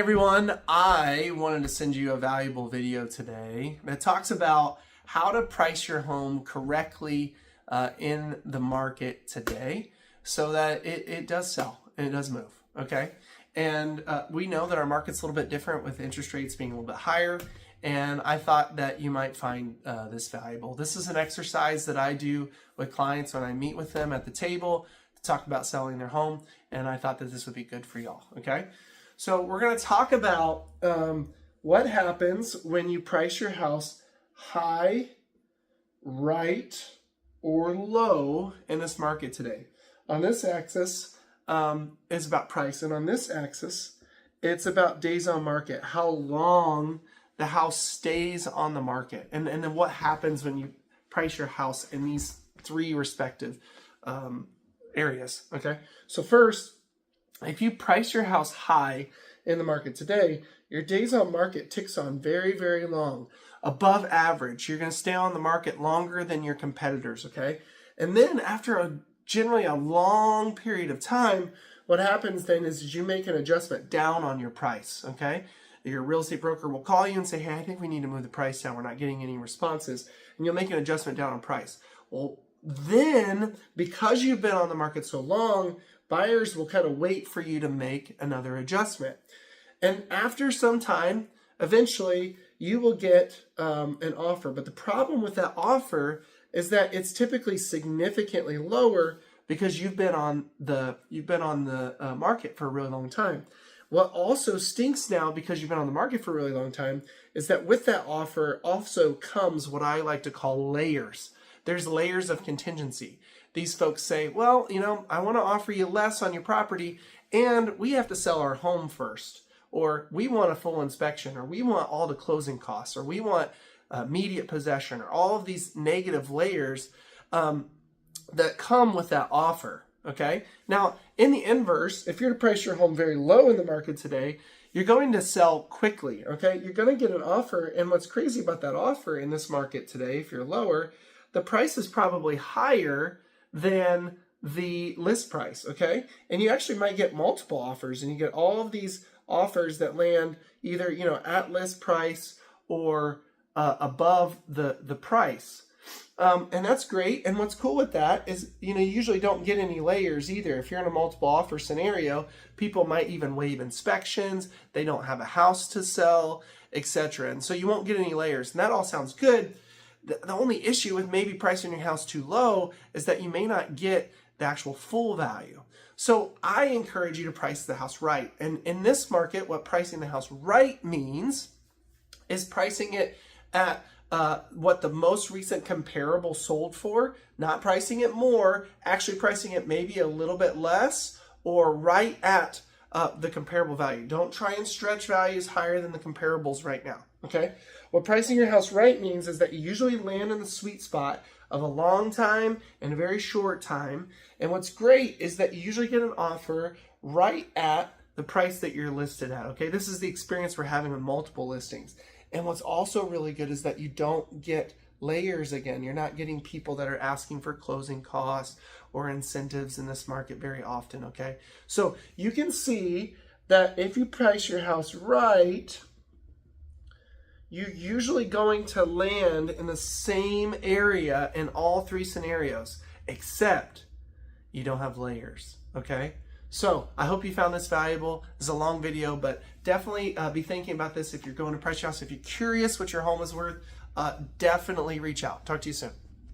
Everyone, I wanted to send you a valuable video today that talks about how to price your home correctly in the market today so that it does sell and it does move, okay? And we know that our market's a little bit different with interest rates being a little bit higher, and I thought that you might find this valuable. This is an exercise that I do with clients when I meet with them at the table to talk about selling their home, and I thought that this would be good for y'all, okay? So we're going to talk about what happens when you price your house high, right, or low in this market today. On this axis is about price, and on this axis, it's about days on market, how long the house stays on the market, and then what happens when you price your house in these three respective areas, okay? So first, if you price your house high in the market today, your days on market ticks on very, very long, above average. You're going to stay on the market longer than your competitors, okay? And then after generally a long period of time, what happens then is you make an adjustment down on your price, okay? Your real estate broker will call you and say, hey, I think we need to move the price down. We're not getting any responses. And you'll make an adjustment down on price. Well, then, because you've been on the market so long, buyers will kind of wait for you to make another adjustment. And after some time, eventually you will get an offer. But the problem with that offer is that it's typically significantly lower because you've been on the market for a really long time. What also stinks now, because you've been on the market for a really long time, is that with that offer also comes what I like to call layers. There's layers of contingency. These folks say, well, you know, I want to offer you less on your property, and we have to sell our home first, or we want a full inspection, or we want all the closing costs, or we want immediate possession, or all of these negative layers that come with that offer, okay? Now, in the inverse, if you're to price your home very low in the market today, you're going to sell quickly, okay? You're going to get an offer, and what's crazy about that offer in this market today, if you're lower, the price is probably higher than the list price, okay? And you actually might get multiple offers, and you get all of these offers that land either, you know, at list price or above the price. And that's great. And what's cool with that is, you know, you usually don't get any layers either. If you're in a multiple offer scenario, people might even waive inspections. They don't have a house to sell, etc. And so you won't get any layers. And that all sounds good. The only issue with maybe pricing your house too low is that you may not get the actual full value. So I encourage you to price the house right. And in this market, what pricing the house right means is pricing it at what the most recent comparable sold for, not pricing it more, actually pricing it maybe a little bit less or right at the comparable value. Don't try and stretch values higher than the comparables right now, okay? What pricing your house right means is that you usually land in the sweet spot of a long time and a very short time. And what's great is that you usually get an offer right at the price that you're listed at, okay? This is the experience we're having with multiple listings. And what's also really good is that you don't get layers again. You're not getting people that are asking for closing costs or incentives in this market very often, okay? So you can see that if you price your house right, you're usually going to land in the same area in all three scenarios, except you don't have layers, okay? So I hope you found this valuable. This is a long video, but definitely be thinking about this if you're going to price your house. If you're curious what your home is worth, definitely reach out. Talk to you soon.